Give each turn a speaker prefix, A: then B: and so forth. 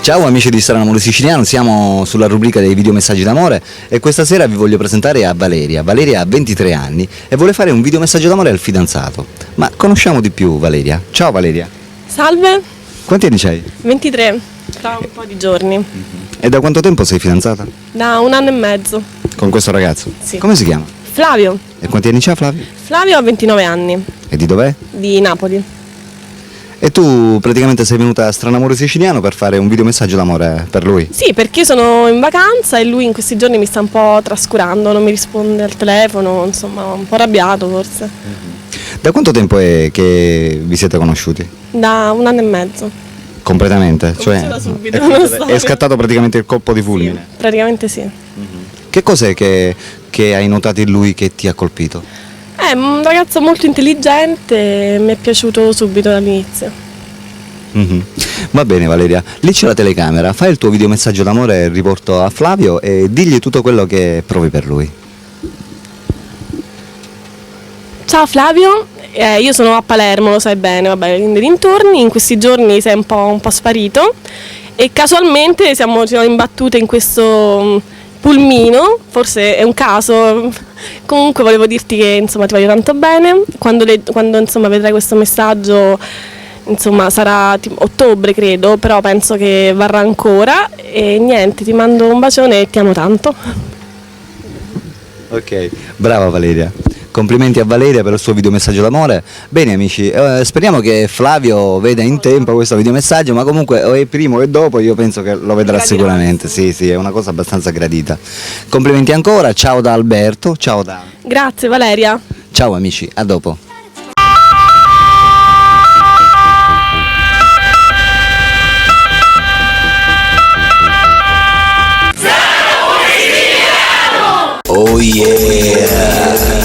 A: Ciao amici di Strano Amore Siciliano, siamo sulla rubrica dei videomessaggi d'amore e questa sera vi voglio presentare a Valeria. Valeria ha 23 anni e vuole fare un videomessaggio d'amore al fidanzato. Ma conosciamo di più Valeria. Ciao Valeria.
B: Salve,
A: Quanti anni c'hai?
B: 23, tra un po' di giorni,
A: E da quanto tempo sei fidanzata?
B: da 1 anno e mezzo.
A: Con questo ragazzo?
B: Sì.
A: Come si chiama?
B: Flavio,
A: E quanti anni c'ha Flavio?
B: Flavio ha 29 anni,
A: E di dov'è?
B: di Napoli.
A: E tu praticamente sei venuta a Strano Amore Siciliano per fare un videomessaggio d'amore per lui?
B: Sì, perché sono in vacanza e lui in questi giorni mi sta un po' trascurando, non mi risponde al telefono, insomma, un po' arrabbiato forse.
A: Da quanto tempo è che vi siete conosciuti?
B: Da 1 anno e mezzo.
A: Completamente?
B: Cominciamo da subito,
A: è,
B: non so.
A: è scattato praticamente il colpo di fulmine?
B: Praticamente sì.
A: Che cos'è che hai notato in lui che ti ha colpito?
B: È un ragazzo molto intelligente, mi è piaciuto subito dall'inizio.
A: Mhm. Va bene Valeria, lì c'è la telecamera, fai il tuo videomessaggio d'amore, riporto a Flavio e digli tutto quello che provi per lui.
B: Ciao Flavio, io sono a Palermo, lo sai bene, vabbè, nei dintorni, in questi giorni sei un po' sparito e casualmente ci siamo imbattute in questo pulmino, forse è un caso, comunque volevo dirti che insomma ti voglio tanto bene, quando insomma vedrai questo messaggio insomma sarà tipo ottobre credo, però penso che varrà ancora e niente, ti mando un bacione e ti amo tanto.
A: Ok, brava Valeria. Complimenti a Valeria per il suo videomessaggio d'amore. Bene amici, speriamo che Flavio veda in tempo questo videomessaggio, ma comunque o è primo o dopo io penso che lo vedrà
B: Gradirà,
A: sicuramente. Sì, sì, è una cosa abbastanza gradita. Complimenti ancora, ciao da Alberto, ciao da...
B: Grazie Valeria.
A: Ciao amici, a dopo. Oh yeah!